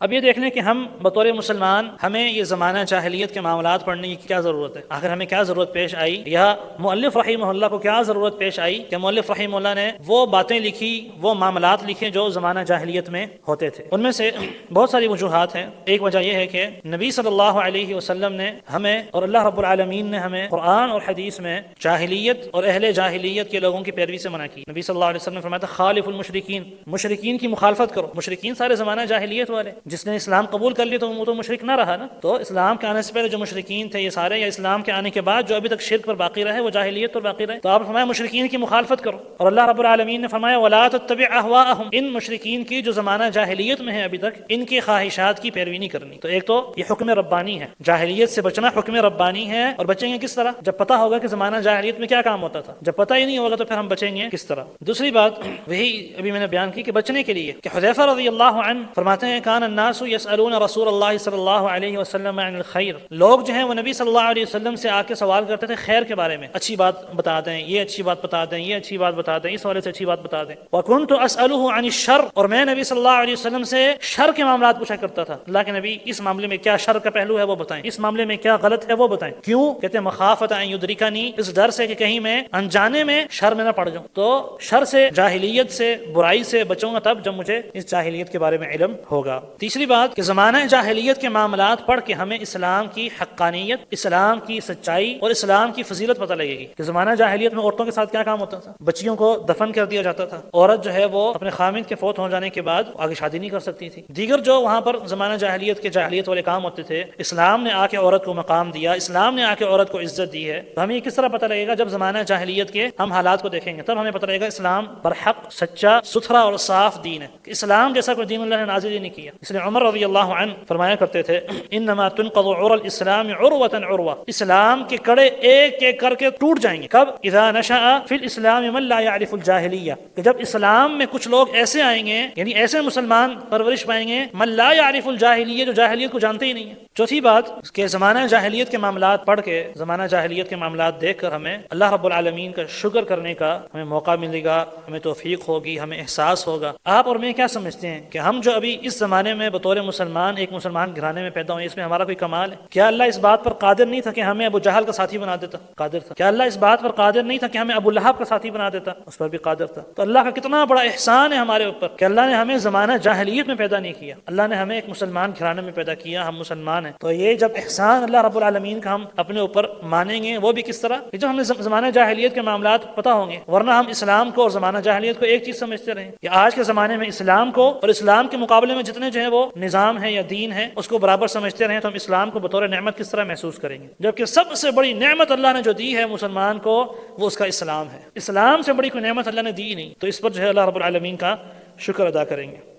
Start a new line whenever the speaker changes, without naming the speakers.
اب یہ دیکھ لیں کہ ہم بطور مسلمان ہمیں یہ زمانہ جاہلیت کے معاملات پڑھنے کی کیا ضرورت ہے، آخر ہمیں کیا ضرورت پیش آئی، یا مؤلف رحمہ اللہ کو کیا ضرورت پیش آئی کہ مؤلف رحمہ اللہ نے وہ باتیں لکھی، وہ معاملات لکھے جو زمانہ جاہلیت میں ہوتے تھے۔ ان میں سے بہت ساری وجوہات ہیں۔ ایک وجہ یہ ہے کہ نبی صلی اللہ علیہ وسلم نے ہمیں اور اللہ رب العالمین نے ہمیں قرآن اور حدیث میں جاہلیت اور اہل جاہلیت کے لوگوں کی پیروی سے منع کی۔ نبی صلی اللہ علیہ وسلم نے فرمایا تھا خالف المشرکین، مشرکین کی مخالفت کرو۔ مشرکین سارے زمانہ جاہلیت والے، جس نے اسلام قبول کر لیا تو وہ تو مشرک نہ رہا نا۔ تو اسلام کے آنے سے پہلے جو مشرکین تھے یہ سارے، یا اسلام کے آنے کے بعد جو ابھی تک شرک پر باقی رہے وہ جاہلیت پر باقی رہے۔ تو آپ نے فرمایا مشرکین کی مخالفت کرو، اور اللہ رب العالمین نے فرمایا ولا تتبع اهواءهم، ان مشرکین کی جو زمانہ جاہلیت میں ہے ابھی تک، ان کی خواہشات کی پیروی نہیں کرنی۔ تو ایک تو یہ حکم ربانی ہے، جاہلیت سے بچنا حکم ربانی ہے۔ اور بچیں گے کس طرح؟ جب پتہ ہوگا کہ زمانہ جاہلیت میں کیا کام ہوتا تھا۔ جب پتہ ہی نہیں ہوگا تو پھر ہم بچیں گے کس طرح؟ دوسری بات وہی ابھی میں نے بیان کی کہ بچنے کے لیے، کہ حذیفہ رضی اللہ عنہ فرماتے ہیں کان الناس یسألون رسول اللہ صلی اللہ علیہ وسلم عن الخیر، لوگ جو ہیں وہ نبی صلی اللہ علیہ وسلم سے آ کے سوال کرتے تھے خیر کے بارے میں، اچھی بات بتا دیں، یہ اچھی بات بتا دیں، یہ اچھی بات بتا دیں، اس حوالے سے اچھی بات بتا دیں۔ وکنت اسألہ عن الشر، اور میں نبی صلی اللہ علیہ وسلم سے شر کے معاملات پوچھا کرتا تھا، اللہ کے نبی اس معاملے میں کیا شر کا پہلو ہے وہ بتائیں، اس معاملے میں کیا غلط ہے وہ بتائیں۔ کیوں؟ کہتے ہیں مخافت ان یدرکنی، اس ڈر سے کہ کہیں میں انجانے میں شر میں نہ پڑ جاؤں۔ تو شر سے، جاہلیت سے، برائی سے بچوں گا تب جب مجھے اس جاہلیت کے بارے میں علم ہوگا۔ تیسری بات کہ زمانہ جاہلیت کے معاملات پڑھ کے ہمیں اسلام کی حقانیت، اسلام کی سچائی اور اسلام کی فضیلت پتہ لگے گی کہ زمانہ جاہلیت میں عورتوں کے ساتھ کیا کام ہوتا تھا۔ بچیوں کو دفن کر دیا جاتا تھا، عورت جو ہے وہ اپنے خامند کے فوت ہو جانے کے بعد آگے شادی نہیں کر سکتی تھی۔ دیگر جو وہاں پر زمانہ جاہلیت کے جاہلیت والے کام ہوتے تھے، اسلام نے آ کے عورت کو مقام دیا، اسلام نے آ کے عورت کو عزت دی ہے۔ تو ہمیں یہ کس طرح پتہ لگے گا؟ جب زمانہ جاہلیت کے ہم حالات کو دیکھیں گے تب ہمیں پتہ لگے گا اسلام برحق، سچا، ستھرا اور صاف دین ہے۔ اسلام جیسا کوئی دین اللہ نے نازل ہی نہیں کیا۔ اس لیے عمر رضی اللہ عنہ فرمایا کرتے تھے انما تنقض عرى الاسلام عروة عروة، اسلام کے کڑے ایک ایک کر کے ٹوٹ جائیں گے۔ کب؟ اذا نشأ فی الاسلام من لا يعرف الجاہلیہ، کہ جب اسلام میں کچھ لوگ ایسے آئیں گے، یعنی ایسے مسلمان پرورش پائیں گے من لا يعرف الجاہلیہ، جو جاہلیت کو جانتے ہی نہیں ہیں۔ چوتھی بات کہ زمانہ جاہلیت کے معاملات پڑھ کے، زمانہ جاہلیت کے معاملات دیکھ کر ہمیں اللہ رب العالمین کا شکر کرنے کا ہمیں موقع ملے گا، ہمیں توفیق ہوگی، ہمیں احساس ہوگا۔ آپ اور میں کیا سمجھتے ہیں کہ ہم جو ابھی اس زمانے میں بطور مسلمان ایک مسلمان گھرانے میں پیدا ہوئے، اس میں ہمارا کوئی کمال ہے؟ کیا اللہ اس بات پر قادر نہیں تھا کہ ہمیں ابو جہل کا ساتھی بنا دیتا؟ قادر تھا۔ کیا اللہ اس بات پر قادر نہیں تھا کہ ہمیں ابو لہب کا ساتھی بنا دیتا؟ اس پر بھی قادر تھا۔ تو اللہ کا کتنا بڑا احسان ہے ہمارے اوپر کہ اللہ نے ہمیں زمانہ جاہلیت میں پیدا نہیں کیا، اللہ نے ہمیں ایک مسلمان گھرانے میں پیدا کیا، ہم مسلمان ہیں۔ تو یہ جب احسان اللہ رب العالمین کا ہم اپنے اوپر مانیں گے، وہ بھی کس طرح کہ جب ہمیں زمانہ جاہلیت کے معاملات پتہ ہوں گے، ورنہ ہم اسلام کو اور زمانہ جاہلیت کو ایک چیز سمجھتے رہیں کہ آج کے زمانے میں اسلام کو اور اسلام کے مقابلے میں جتنے جو ہے وہ نظام ہے یا دین ہے اس کو برابر سمجھتے رہیں، تو ہم اسلام کو بطور نعمت کس طرح محسوس کریں گے؟ جبکہ سب سے بڑی نعمت اللہ نے جو دی ہے مسلمان کو وہ اس کا اسلام ہے۔ اسلام سے بڑی کوئی نعمت اللہ نے دی نہیں، تو اس پر جو ہے اللہ رب العالمین کا شکر ادا کریں گے۔